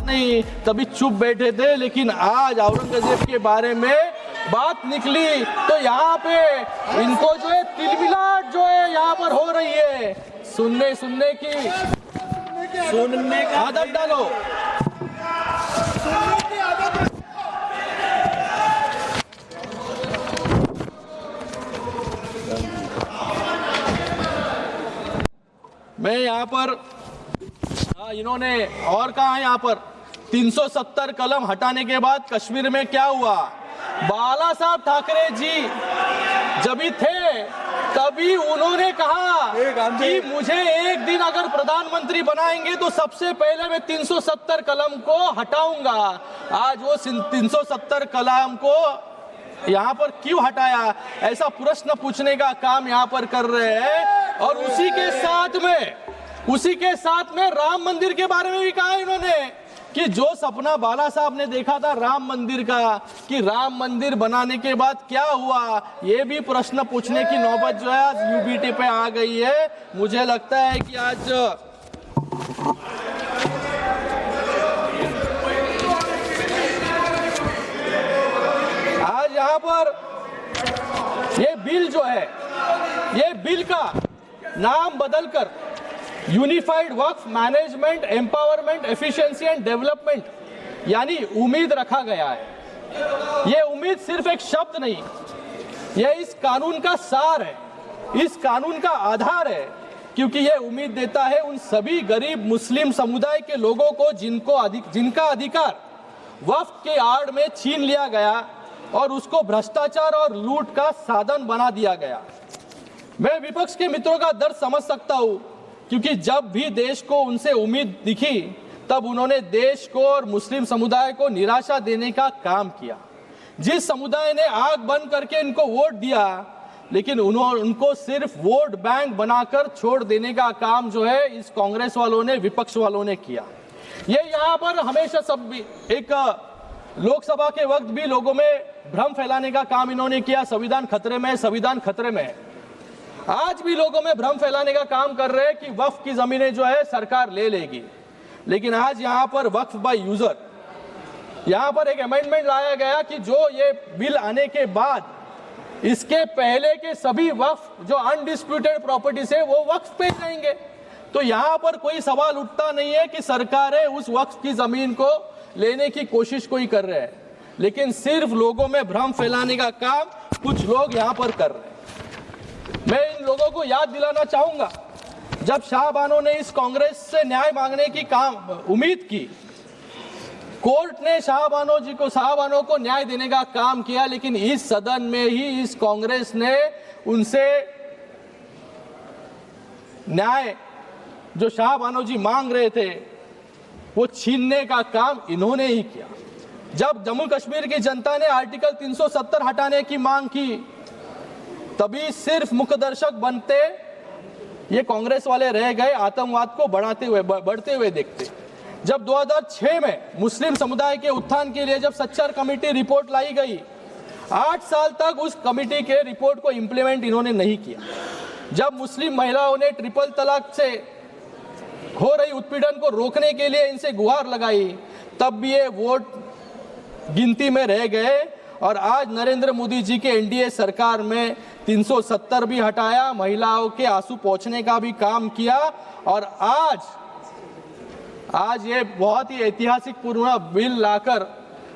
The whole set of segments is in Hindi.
नहीं, तभी चुप बैठे थे, लेकिन आज औरंगजेब के बारे में बात निकली तो यहाँ पे इनको जो है तिलमिलाट जो है यहाँ पर हो रही है। सुनने की आदत डालो। मैं यहाँ पर इन्होंने और कहा है, यहाँ पर 370 कलम हटाने के बाद कश्मीर में क्या हुआ? बाला साहब ठाकरे जी जब भी थे तभी उन्होंने कहा कि मुझे एक दिन अगर प्रधानमंत्री बनाएंगे तो सबसे पहले मैं 370 कलम को हटाऊंगा। आज वो 370 कलम को यहाँ पर क्यों हटाया, ऐसा प्रश्न पूछने का काम यहाँ पर कर रहे हैं। और उसी के साथ में राम मंदिर के बारे में भी कहा इन्होंने कि जो सपना बाला साहब ने देखा था राम मंदिर का, कि राम मंदिर बनाने के बाद क्या हुआ, ये भी प्रश्न पूछने की नौबत जो है आज यूबीटी पे आ गई है। मुझे लगता है कि आज यहाँ पर ये बिल जो है, ये बिल का नाम बदलकर unified Waqf management empowerment efficiency and development यानी उम्मीद रखा गया है। ये उम्मीद सिर्फ एक शब्द नहीं, ये इस कानून का सार है, इस कानून का आधार है, क्योंकि ये उम्मीद देता है उन सभी गरीब मुस्लिम समुदाय के लोगों को जिनका अधिकार वक्फ के आड़ में छीन लिया गया और उसको भ्रष्टाचार और लूट का साधन बना दिया गया। मैं विपक्ष के मित्रों का दर्द समझ सकता हूं, क्योंकि जब भी देश को उनसे उम्मीद दिखी तब उन्होंने देश को और मुस्लिम समुदाय को निराशा देने का काम किया। जिस समुदाय ने आंख बंद करके इनको वोट दिया, लेकिन उनको सिर्फ वोट बैंक बनाकर छोड़ देने का काम जो है इस कांग्रेस वालों ने, विपक्ष वालों ने किया। ये यहाँ पर हमेशा सब भी एक लोकसभा के वक्त भी लोगों में भ्रम फैलाने का काम इन्होंने किया, संविधान खतरे में है, संविधान खतरे में है। आज भी लोगों में भ्रम फैलाने का काम कर रहे हैं कि वक्फ की जमीनें जो है सरकार ले लेगी, लेकिन आज यहाँ पर वक्फ बाय यूजर, यहाँ पर एक अमेंडमेंट लाया गया कि जो ये बिल आने के बाद इसके पहले के सभी वक्फ जो अनडिस्प्यूटेड प्रॉपर्टीज है वो वक्फ पे जाएंगे। तो यहाँ पर कोई सवाल उठता नहीं है कि सरकारें उस वक्फ की जमीन को लेने की कोशिश कोई कर रहे हैं, लेकिन सिर्फ लोगों में भ्रम फैलाने का काम कुछ लोग यहाँ पर कर रहे हैं। मैं इन लोगों को याद दिलाना चाहूंगा, जब शाहबानो ने इस कांग्रेस से न्याय मांगने की उम्मीद की, कोर्ट ने शाहबानो को न्याय देने का काम किया, लेकिन इस सदन में ही इस कांग्रेस ने उनसे न्याय जो शाहबानो जी मांग रहे थे वो छीनने का काम इन्होंने ही किया। जब जम्मू कश्मीर की जनता ने आर्टिकल 370 हटाने की मांग की, तभी सिर्फ मुखदर्शक बनते ये कांग्रेस वाले रह गए, आतंकवाद को बढ़ते हुए देखते। जब 2006 में मुस्लिम समुदाय के उत्थान के लिए जब सच्चर कमेटी रिपोर्ट लाई गई, 8 साल तक उस कमेटी के रिपोर्ट को इंप्लीमेंट इन्होंने नहीं किया। जब मुस्लिम महिलाओं ने ट्रिपल तलाक से हो रही उत्पीड़न को रोकने के लिए इनसे गुहार लगाई, तब भी ये वोट गिनती में रह गए। और आज नरेंद्र मोदी जी के एनडीए सरकार में 370 भी हटाया, महिलाओं के आंसू पोंछने का भी काम किया, और आज ये बहुत ही ऐतिहासिक पूर्ण बिल लाकर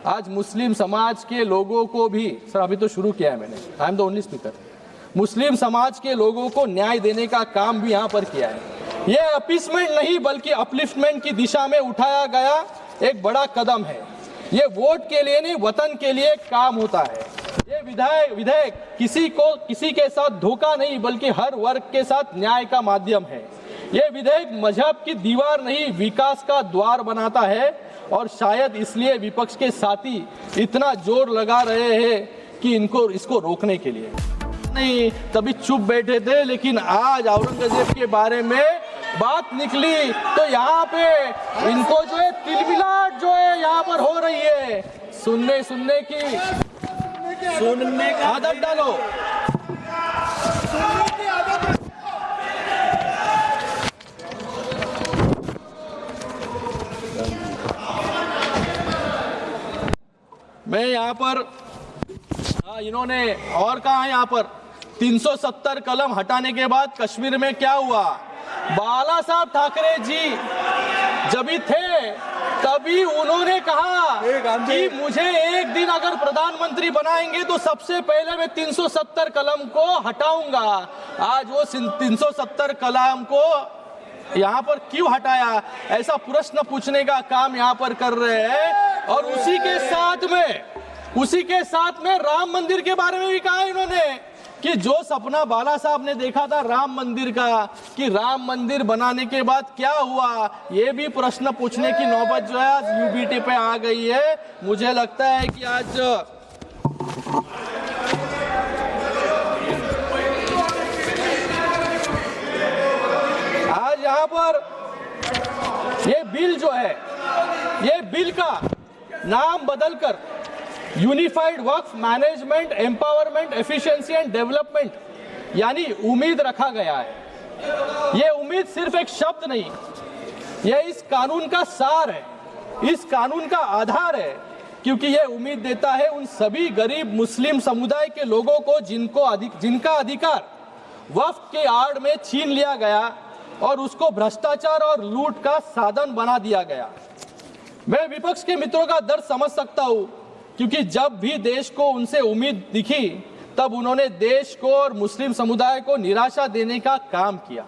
आज मुस्लिम समाज के लोगों को भी, सर अभी तो शुरू किया है मैंने, I am the only speaker, मुस्लिम समाज के लोगों को न्याय देने का काम भी यहाँ पर किया है। ये अपीसमेंट नहीं बल्कि अपलिफ्टमेंट की दिशा में उठाया गया एक बड़ा कदम है। ये वोट के लिए नहीं, वतन के लिए काम होता है। ये विधेयक किसी के साथ धोखा नहीं बल्कि हर वर्ग के साथ न्याय का माध्यम है। ये विधेयक मजहब की दीवार नहीं, विकास का द्वार बनाता है, और शायद इसलिए विपक्ष के साथी इतना जोर लगा रहे हैं कि इसको रोकने के लिए। नहीं, तभी चुप बैठे थे, लेकिन आज औरंगजेब के बारे में बात निकली तो यहाँ पे इनको जो है तिलमिलाट जो है यहाँ पर हो रही है। सुनने की आदत डालो। मैं यहाँ पर इन्होंने और कहा है यहाँ पर 370 कलम हटाने के बाद कश्मीर में क्या हुआ। बाला साहब ठाकरे जी जब भी थे तभी उन्होंने कहा कि मुझे एक दिन अगर प्रधानमंत्री बनाएंगे तो सबसे पहले मैं 370 कलम को हटाऊंगा। आज वो 370 कलम को यहाँ पर क्यों हटाया, ऐसा प्रश्न पूछने का काम यहाँ पर कर रहे हैं। और उसी के साथ में राम मंदिर के बारे में भी कहा इन्होंने कि जो सपना बाला साहब ने देखा था राम मंदिर का, कि राम मंदिर बनाने के बाद क्या हुआ, ये भी प्रश्न पूछने की नौबत जो है आज यूबीटी पे आ गई है। मुझे लगता है कि आज यहाँ पर ये बिल जो है, ये बिल का नाम बदलकर unified Waqf management empowerment efficiency and development यानी उम्मीद रखा गया है। ये उम्मीद सिर्फ एक शब्द नहीं, ये इस कानून का सार है, इस कानून का आधार है, क्योंकि ये उम्मीद देता है उन सभी गरीब मुस्लिम समुदाय के लोगों को जिनका अधिकार वक्फ के आड़ में छीन लिया गया और उसको भ्रष्टाचार और लूट का साधन बना दिया गया। मैं विपक्ष के मित्रों का दर्द समझ सकता हूं, क्योंकि जब भी देश को उनसे उम्मीद दिखी तब उन्होंने देश को और मुस्लिम समुदाय को निराशा देने का काम किया।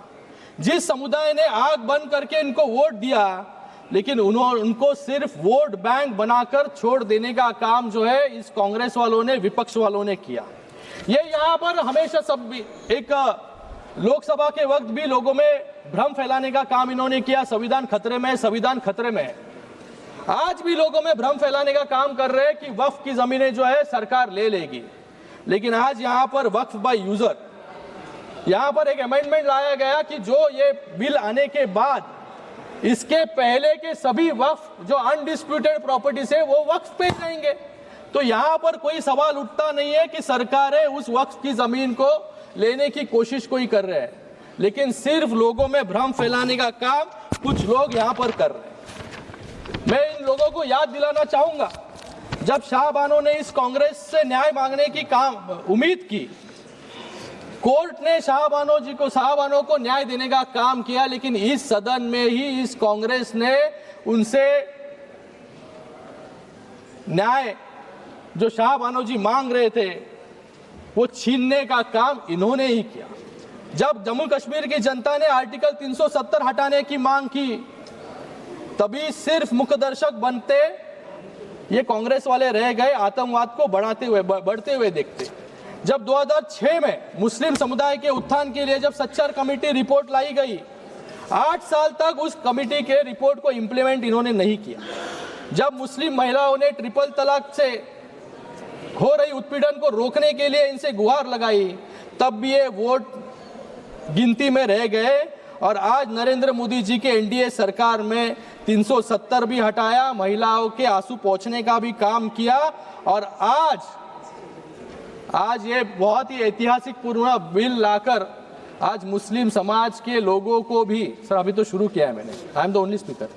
जिस समुदाय ने आंख बंद करके इनको वोट दिया, लेकिन उनको सिर्फ वोट बैंक बनाकर छोड़ देने का काम जो है इस कांग्रेस वालों ने, विपक्ष वालों ने किया। ये यहाँ पर हमेशा सब भी एक लोकसभा के वक्त भी लोगों में भ्रम फैलाने का काम इन्होंने किया। संविधान खतरे में है, संविधान खतरे में है। आज भी लोगों में भ्रम फैलाने का काम कर रहे हैं कि वक्फ की जमीनें जो है सरकार ले लेगी। लेकिन आज यहाँ पर वक्फ बाय यूजर, यहाँ पर एक अमेंडमेंट लाया गया कि जो ये बिल आने के बाद इसके पहले के सभी वक्फ जो अनडिस्प्यूटेड प्रॉपर्टीज है वो वक्फ पे जाएंगे। तो यहाँ पर कोई सवाल उठता नहीं है कि सरकारें उस वक्फ की जमीन को लेने की कोशिश कोई कर रहे हैं, लेकिन सिर्फ लोगों में भ्रम फैलाने का काम कुछ लोग यहाँ पर कर रहे हैं। मैं इन लोगों को याद दिलाना चाहूंगा, जब शाहबानो ने इस कांग्रेस से न्याय मांगने की उम्मीद की, कोर्ट ने शाहबानो को न्याय देने का काम किया, लेकिन इस सदन में ही इस कांग्रेस ने उनसे न्याय जो शाहबानो जी मांग रहे थे वो छीनने का काम इन्होंने ही किया। जब जम्मू कश्मीर की जनता ने आर्टिकल 370 हटाने की मांग की, तभी सिर्फ मुखदर्शक बनते ये कांग्रेस वाले रह गए, आतंकवाद को बढ़ते हुए देखते। जब 2006 में मुस्लिम समुदाय के उत्थान के लिए जब सच्चर कमेटी रिपोर्ट लाई गई, 8 साल तक उस कमेटी के रिपोर्ट को इंप्लीमेंट इन्होंने नहीं किया। जब मुस्लिम महिलाओं ने ट्रिपल तलाक से हो रही उत्पीड़न को रोकने के लिए इनसे गुहार लगाई, तब भी ये वोट गिनती में रह गए। और आज नरेंद्र मोदी जी के एनडीए सरकार में 370 भी हटाया, महिलाओं के आंसू पोंछने का भी काम किया। और आज ये बहुत ही ऐतिहासिक पूर्ण बिल लाकर आज मुस्लिम समाज के लोगों को भी, सर अभी तो शुरू किया है मैंने, I am the only speaker,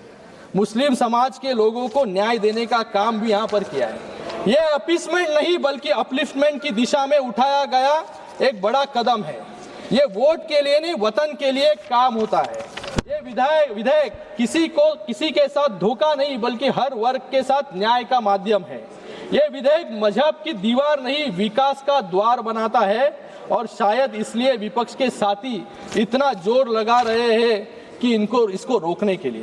मुस्लिम समाज के लोगों को न्याय देने का काम भी यहाँ पर किया है। ये अपीसमेंट नहीं बल्कि अपलिफ्टमेंट की दिशा में उठाया गया एक बड़ा कदम है। ये वोट के लिए नहीं, वतन के लिए काम होता है। ये विधेयक किसी के साथ धोखा नहीं बल्कि हर वर्ग के साथ न्याय का माध्यम है। ये विधेयक मजहब की दीवार नहीं, विकास का द्वार बनाता है। और शायद इसलिए विपक्ष के साथी इतना जोर लगा रहे हैं कि इसको रोकने के लिए।